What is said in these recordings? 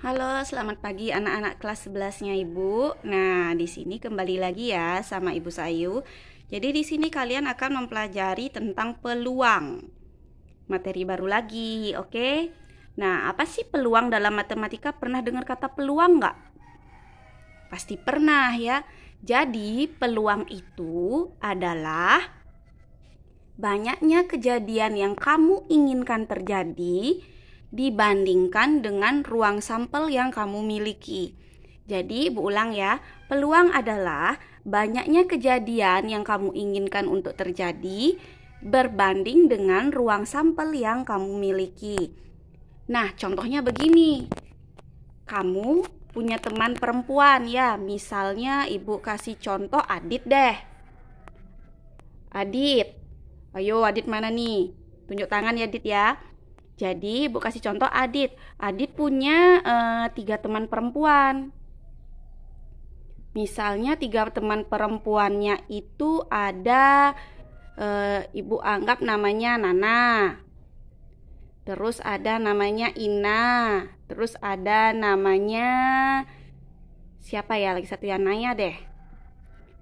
Halo, selamat pagi anak-anak kelas 11-nya Ibu. Nah, di sini kembali lagi ya sama Ibu Sayu. Jadi di sini kalian akan mempelajari tentang peluang. Materi baru lagi, oke? Nah, apa sih peluang dalam matematika? Pernah dengar kata peluang nggak? Pasti pernah ya. Jadi, peluang itu adalah banyaknya kejadian yang kamu inginkan terjadi dibandingkan dengan ruang sampel yang kamu miliki. Jadi, Ibu ulang ya. Peluang adalah banyaknya kejadian yang kamu inginkan untuk terjadi berbanding dengan ruang sampel yang kamu miliki. Nah, contohnya begini. Kamu punya teman perempuan ya. Misalnya Ibu kasih contoh Adit deh. Adit. Ayo, Adit mana nih? Tunjuk tangan ya, Adit ya. Jadi, Ibu kasih contoh Adit. Adit punya 3 teman perempuan. Misalnya 3 teman perempuannya itu ada, Ibu anggap namanya Nana. Terus ada namanya Ina. Terus ada namanya siapa ya? Lagi satu yang nanya deh.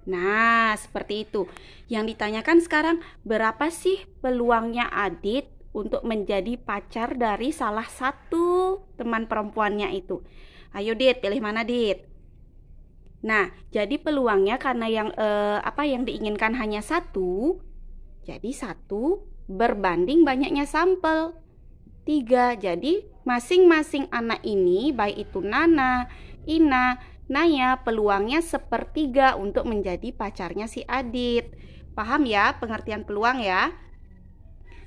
Nah, seperti itu. Yang ditanyakan sekarang, berapa sih peluangnya Adit untuk menjadi pacar dari salah satu teman perempuannya itu? Ayo Dit, pilih mana Dit? Nah, jadi peluangnya karena yang diinginkan hanya satu, jadi 1 berbanding banyaknya sampel 3. Jadi masing-masing anak ini, baik itu Nana, Ina, Naya, peluangnya 1/3 untuk menjadi pacarnya si Adit. Paham ya pengertian peluang ya?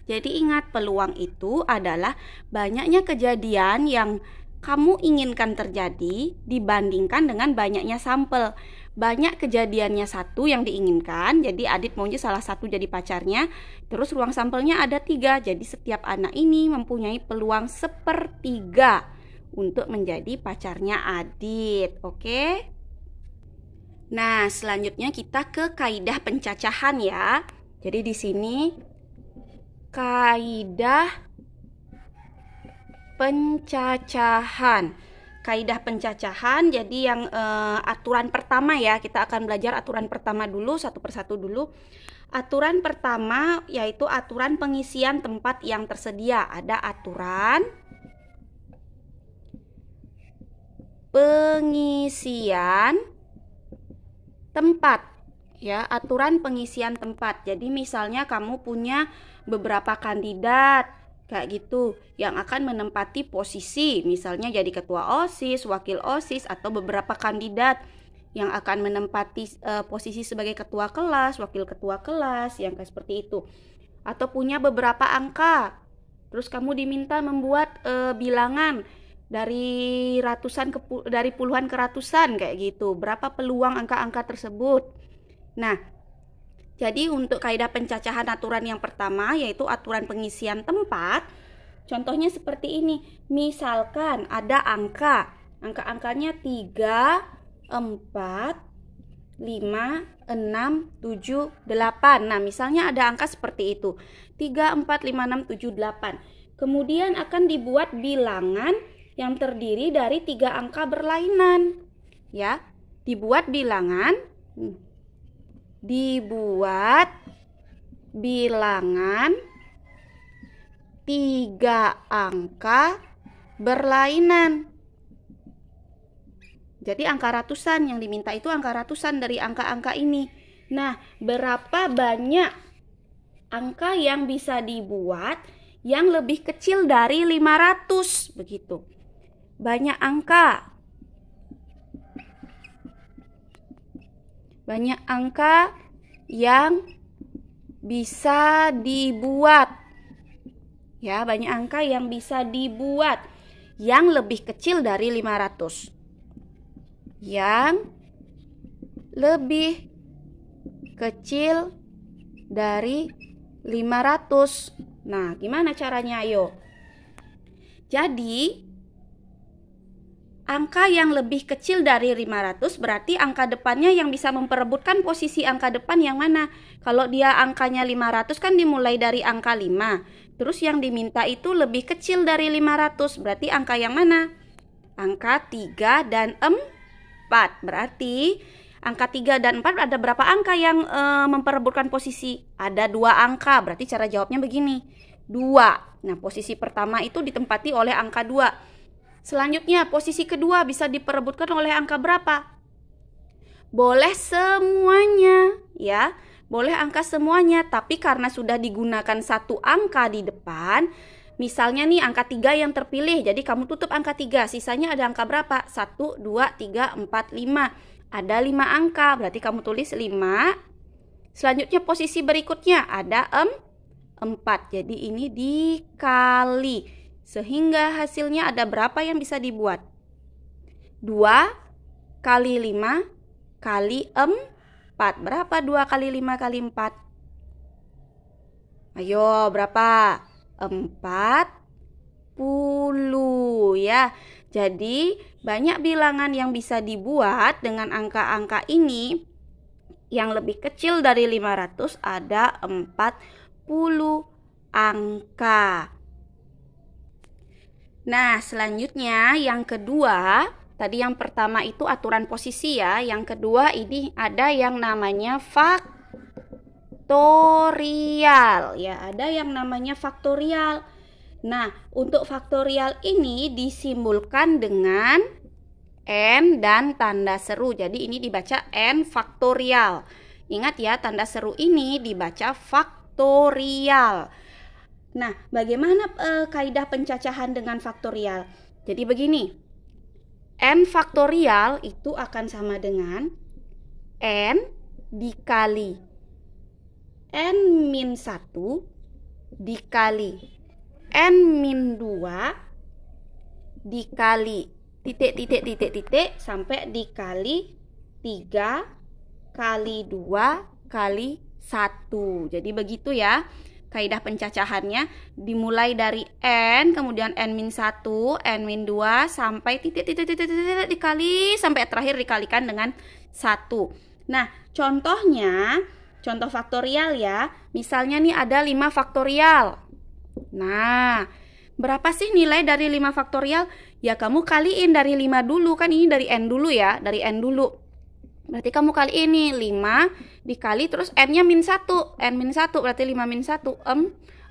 Jadi ingat, peluang itu adalah banyaknya kejadian yang kamu inginkan terjadi dibandingkan dengan banyaknya sampel. Banyak kejadiannya 1 yang diinginkan, jadi Adit maunya salah satu jadi pacarnya. Terus ruang sampelnya ada 3, jadi setiap anak ini mempunyai peluang 1/3 untuk menjadi pacarnya Adit. Oke? Nah, selanjutnya kita ke kaidah pencacahan ya. Jadi di sini kaidah pencacahan. Kaidah pencacahan, jadi yang aturan pertama ya, kita akan belajar aturan pertama dulu, satu persatu dulu. Aturan pertama yaitu aturan pengisian tempat yang tersedia. Ada aturan pengisian tempat ya, aturan pengisian tempat. Jadi misalnya kamu punya beberapa kandidat kayak gitu yang akan menempati posisi, misalnya jadi ketua OSIS, wakil OSIS, atau beberapa kandidat yang akan menempati posisi sebagai ketua kelas, wakil ketua kelas, yang kayak seperti itu. Atau punya beberapa angka, terus kamu diminta membuat bilangan dari dari puluhan ke ratusan kayak gitu. Berapa peluang angka-angka tersebut? Nah, jadi untuk kaidah pencacahan aturan yang pertama yaitu aturan pengisian tempat. Contohnya seperti ini. Misalkan ada angka-angkanya 3, 4, 5, 6, 7, 8. Nah, misalnya ada angka seperti itu. 3, 4, 5, 6, 7, 8. Kemudian akan dibuat bilangan yang terdiri dari 3 angka berlainan. Ya, dibuat bilangan 3 angka berlainan. Jadi angka ratusan, yang diminta itu angka ratusan dari angka-angka ini. Nah, berapa banyak angka yang bisa dibuat yang lebih kecil dari 500 begitu? Banyak angka. Banyak angka yang bisa dibuat. Ya, banyak angka yang bisa dibuat yang lebih kecil dari 500. Yang lebih kecil dari 500. Nah, gimana caranya? Ayo. Jadi angka yang lebih kecil dari 500 berarti angka depannya yang bisa memperebutkan posisi angka depan yang mana? Kalau dia angkanya 500 kan dimulai dari angka 5. Terus yang diminta itu lebih kecil dari 500, berarti angka yang mana? Angka 3 dan 4. Berarti angka 3 dan 4 ada berapa angka yang memperebutkan posisi? Ada 2 angka. Berarti cara jawabnya begini. 2. Nah, posisi pertama itu ditempati oleh angka 2. Selanjutnya, posisi kedua bisa diperebutkan oleh angka berapa? Boleh semuanya, ya. Boleh angka semuanya, tapi karena sudah digunakan satu angka di depan, misalnya nih angka 3 yang terpilih, jadi kamu tutup angka 3, sisanya ada angka berapa? 1, 2, 3, 4, 5. Ada 5 angka, berarti kamu tulis 5. Selanjutnya posisi berikutnya ada 4, jadi ini dikali. Sehingga hasilnya ada berapa yang bisa dibuat? 2 kali 5 kali 4. Berapa 2 kali 5 kali 4? Ayo, berapa? 40 ya. Jadi banyak bilangan yang bisa dibuat dengan angka-angka ini. Yang lebih kecil dari 500 ada 40 angka. Nah, selanjutnya yang kedua, tadi yang pertama itu aturan posisi ya. Yang kedua ini ada yang namanya faktorial ya, ada yang namanya faktorial. Nah, untuk faktorial ini disimbolkan dengan N dan tanda seru. Jadi ini dibaca N faktorial. Ingat ya, tanda seru ini dibaca faktorial. Nah, bagaimana kaidah pencacahan dengan faktorial? Jadi begini, N faktorial itu akan sama dengan N dikali N-1 dikali N-2 dikali titik sampai dikali 3 kali 2 kali 1. Jadi begitu ya. Kaidah pencacahannya dimulai dari N, kemudian N-1, N-2 sampai titik dikali sampai terakhir dikalikan dengan 1. Nah, contohnya, contoh faktorial ya. Misalnya nih ada 5 faktorial. Nah, berapa sih nilai dari 5 faktorial? Ya kamu kaliin dari 5 dulu, kan ini dari N dulu ya, dari N dulu. Berarti kamu kali ini 5 dikali terus N-nya -1. N-1 berarti 5 -1,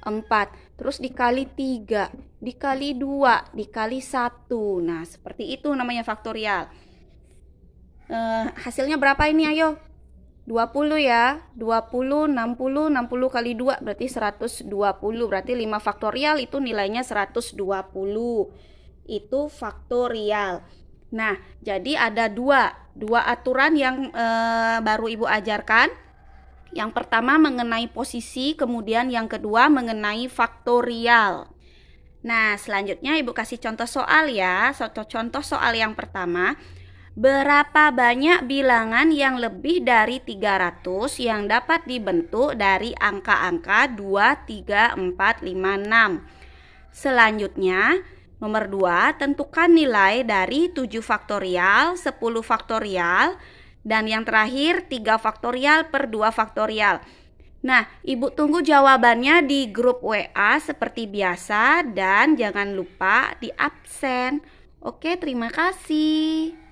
4. Terus dikali 3, dikali 2, dikali 1. Nah, seperti itu namanya faktorial. Hasilnya berapa ini ayo? 20 ya. 20, 60, 60 kali 2 berarti 120. Berarti 5 faktorial itu nilainya 120. Itu faktorial. Nah, jadi ada dua aturan yang baru Ibu ajarkan. Yang pertama mengenai posisi, kemudian yang kedua mengenai faktorial. Nah, selanjutnya Ibu kasih contoh soal ya. Contoh soal yang pertama, berapa banyak bilangan yang lebih dari 300 yang dapat dibentuk dari angka-angka 2, 3, 4, 5, 6. Selanjutnya, nomor 2, tentukan nilai dari 7 faktorial, 10 faktorial, dan yang terakhir 3 faktorial per 2 faktorial. Nah, Ibu tunggu jawabannya di grup WA seperti biasa dan jangan lupa di absen. Oke, terima kasih.